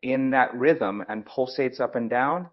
in that rhythm and pulsates up and down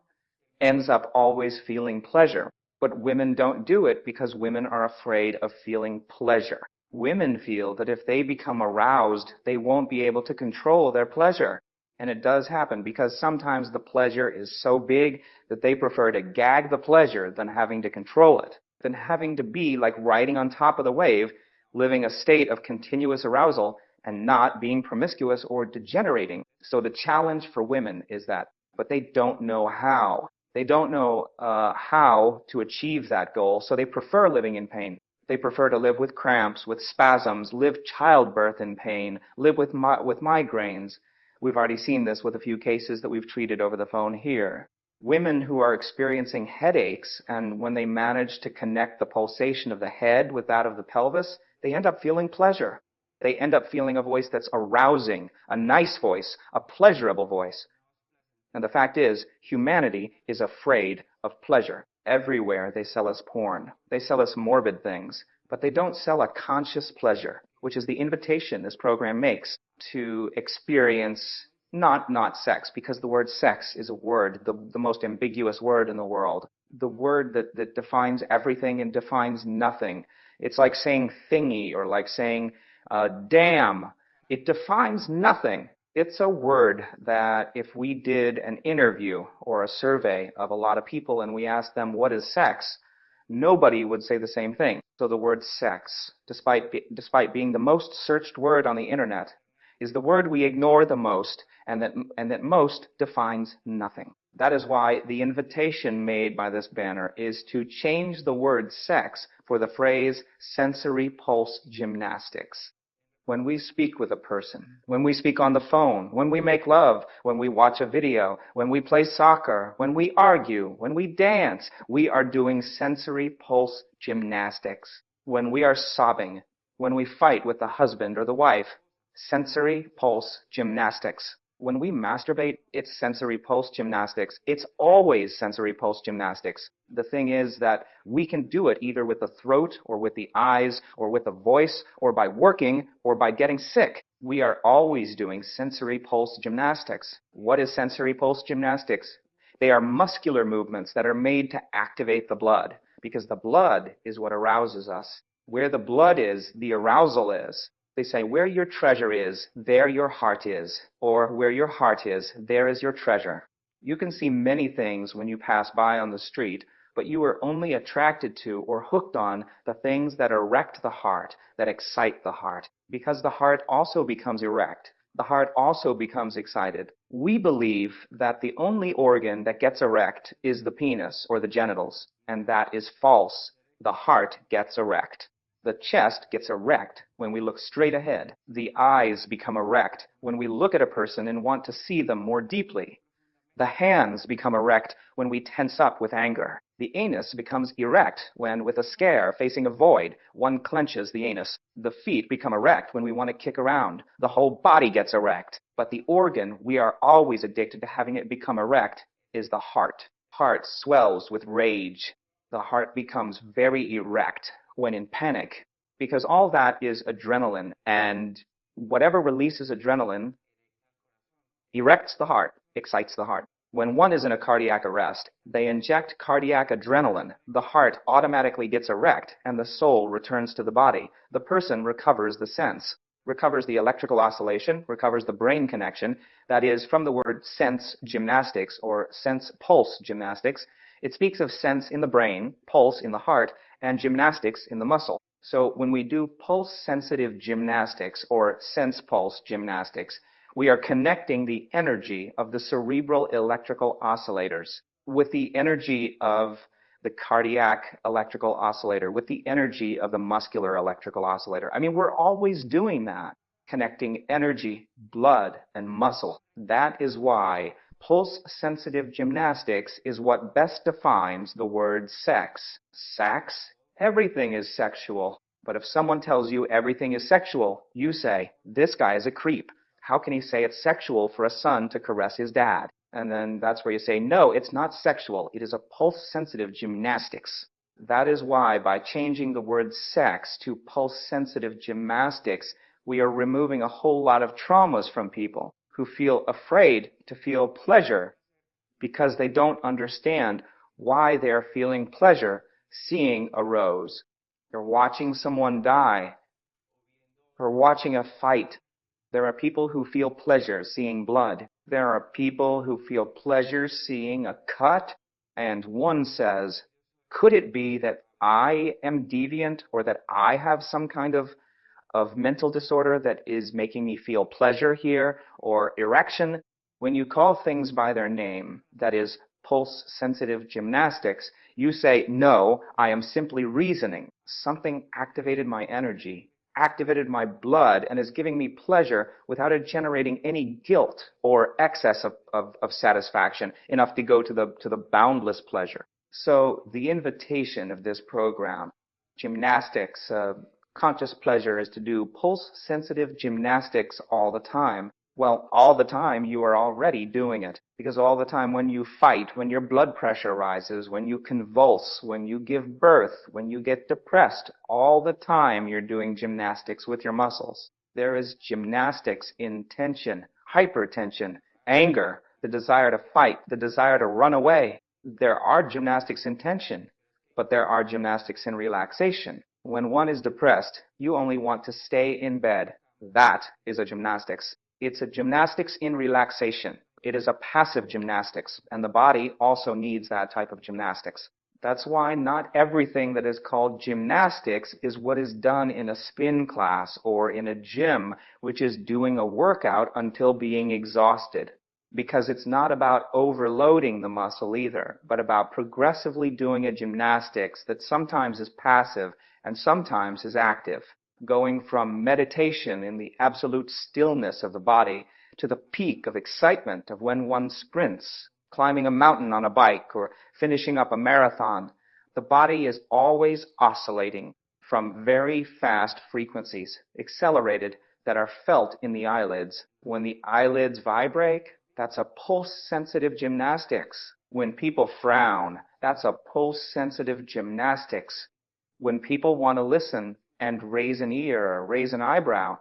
ends up always feeling pleasure. But women don't do it because women are afraid of feeling pleasure. Women feel that if they become aroused, they won't be able to control their pleasure. And it does happen because sometimes the pleasure is so big that they prefer to gag the pleasure than having to control it, than having to be like riding on top of the wave, living a state of continuous arousal and not being promiscuous or degenerating. So the challenge for women is that, but they don't know how. They don't know how to achieve that goal, so they prefer living in pain. They prefer to live with cramps, with spasms, live childbirth in pain, live with migraines. We've already seen this with a few cases that we've treated over the phone here. Women who are experiencing headaches, and when they manage to connect the pulsation of the head with that of the pelvis, they end up feeling pleasure. They end up feeling a voice that's arousing, a nice voice, a pleasurable voice. And the fact is, humanity is afraid of pleasure. Everywhere they sell us porn. They sell us morbid things. But they don't sell a conscious pleasure, which is the invitation this program makes to experience not sex, because the word sex is a word, the most ambiguous word in the world. The word that defines everything and defines nothing. It's like saying thingy or like saying damn. It defines nothing. It's a word that if we did an interview or a survey of a lot of people and we asked them what is sex, nobody would say the same thing. So the word sex, despite being the most searched word on the internet, is the word we ignore the most, and that most defines nothing. That is why the invitation made by this banner is to change the word sex for the phrase sensory pulse gymnastics. When we speak with a person, when we speak on the phone, when we make love, when we watch a video, when we play soccer, when we argue, when we dance, we are doing sensory pulse gymnastics. When we are sobbing, when we fight with the husband or the wife, sensory pulse gymnastics. When we masturbate, it's sensory pulse gymnastics. It's always sensory pulse gymnastics. The thing is that we can do it either with the throat or with the eyes or with the voice or by working or by getting sick. We are always doing sensory pulse gymnastics. What is sensory pulse gymnastics? They are muscular movements that are made to activate the blood, because the blood is what arouses us. Where the blood is, the arousal is. They say, where your treasure is, there your heart is. Or where your heart is, there is your treasure. You can see many things when you pass by on the street, but you are only attracted to or hooked on the things that erect the heart, that excite the heart, because the heart also becomes erect. The heart also becomes excited. We believe that the only organ that gets erect is the penis or the genitals, and that is false. The heart gets erect. The chest gets erect when we look straight ahead. The eyes become erect when we look at a person and want to see them more deeply. The hands become erect when we tense up with anger. The anus becomes erect when, with a scare facing a void, one clenches the anus. The feet become erect when we want to kick around. The whole body gets erect. But the organ we are always addicted to having it become erect is the heart. Heart swells with rage. The heart becomes very erect when in panic, because all that is adrenaline, and whatever releases adrenaline erects the heart, excites the heart. When one is in a cardiac arrest, they inject cardiac adrenaline. The heart automatically gets erect, and the soul returns to the body. The person recovers the sense, recovers the electrical oscillation, recovers the brain connection. That is from the word sense gymnastics or sense pulse gymnastics. It speaks of sense in the brain, pulse in the heart, and gymnastics in the muscle. So when we do pulse-sensitive gymnastics or sense pulse gymnastics, we are connecting the energy of the cerebral electrical oscillators with the energy of the cardiac electrical oscillator, with the energy of the muscular electrical oscillator. I mean, we're always doing that, connecting energy, blood, and muscle. That is why pulse-sensitive gymnastics is what best defines the word sex. Sex? Everything is sexual. But if someone tells you everything is sexual, you say, this guy is a creep. How can he say it's sexual for a son to caress his dad? And then that's where you say, no, it's not sexual. It is a pulse-sensitive gymnastics. That is why by changing the word sex to pulse-sensitive gymnastics, we are removing a whole lot of traumas from people who feel afraid to feel pleasure because they don't understand why they're feeling pleasure seeing a rose, or watching someone die, or watching a fight. There are people who feel pleasure seeing blood. There are people who feel pleasure seeing a cut, and one says, could it be that I am deviant or that I have some kind of mental disorder that is making me feel pleasure here or erection? When you call things by their name, that is, pulse-sensitive gymnastics, you say, no, I am simply reasoning. Something activated my energy, activated my blood, and is giving me pleasure without it generating any guilt or excess of satisfaction, enough to go to the boundless pleasure. So the invitation of this program, gymnastics, conscious pleasure, is to do pulse-sensitive gymnastics all the time. Well, all the time you are already doing it, because all the time when you fight, when your blood pressure rises, when you convulse, when you give birth, when you get depressed, all the time you're doing gymnastics with your muscles. There is gymnastics in tension, hypertension, anger, the desire to fight, the desire to run away. There are gymnastics in tension, but there are gymnastics in relaxation. When one is depressed, you only want to stay in bed. That is a gymnastics. It's a gymnastics in relaxation. It is a passive gymnastics, and the body also needs that type of gymnastics. That's why not everything that is called gymnastics is what is done in a spin class or in a gym, which is doing a workout until being exhausted. Because it's not about overloading the muscle either, but about progressively doing a gymnastics that sometimes is passive and sometimes is active, going from meditation in the absolute stillness of the body to the peak of excitement of when one sprints, climbing a mountain on a bike or finishing up a marathon. The body is always oscillating from very fast frequencies, accelerated, that are felt in the eyelids. When the eyelids vibrate, that's a pulse-sensitive gymnastics. When people frown, that's a pulse-sensitive gymnastics. When people want to listen and raise an ear or raise an eyebrow,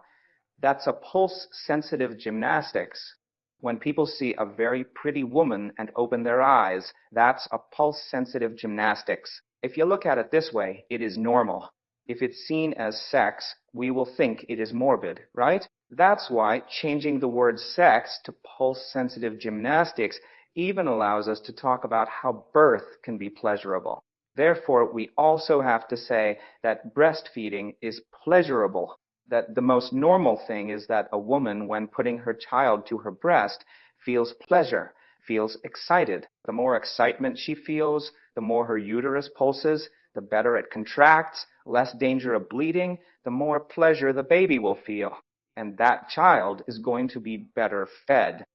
that's a pulse-sensitive gymnastics. When people see a very pretty woman and open their eyes, that's a pulse-sensitive gymnastics. If you look at it this way, it is normal. If it's seen as sex, we will think it is morbid, right? That's why changing the word sex to pulse-sensitive gymnastics even allows us to talk about how birth can be pleasurable. Therefore, we also have to say that breastfeeding is pleasurable, that the most normal thing is that a woman, when putting her child to her breast, feels pleasure, feels excited. The more excitement she feels, the more her uterus pulses, the better it contracts, less danger of bleeding, the more pleasure the baby will feel. And that child is going to be better fed.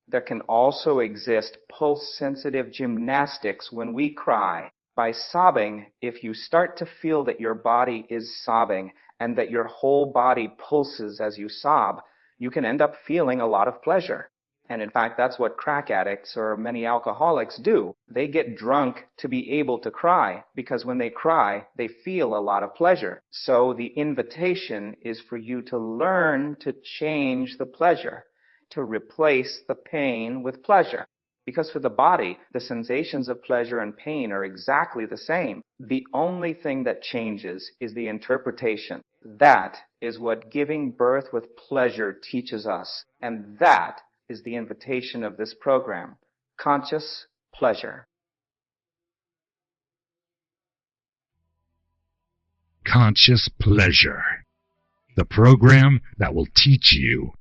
There can also exist pulse-sensitive gymnastics when we cry. By sobbing, if you start to feel that your body is sobbing and that your whole body pulses as you sob, you can end up feeling a lot of pleasure. And in fact, that's what crack addicts or many alcoholics do. They get drunk to be able to cry, because when they cry, they feel a lot of pleasure. So the invitation is for you to learn to change the pleasure, to replace the pain with pleasure. Because for the body, the sensations of pleasure and pain are exactly the same. The only thing that changes is the interpretation. That is what giving birth with pleasure teaches us. And that is the invitation of this program. Conscious pleasure. Conscious Pleasure, the program that will teach you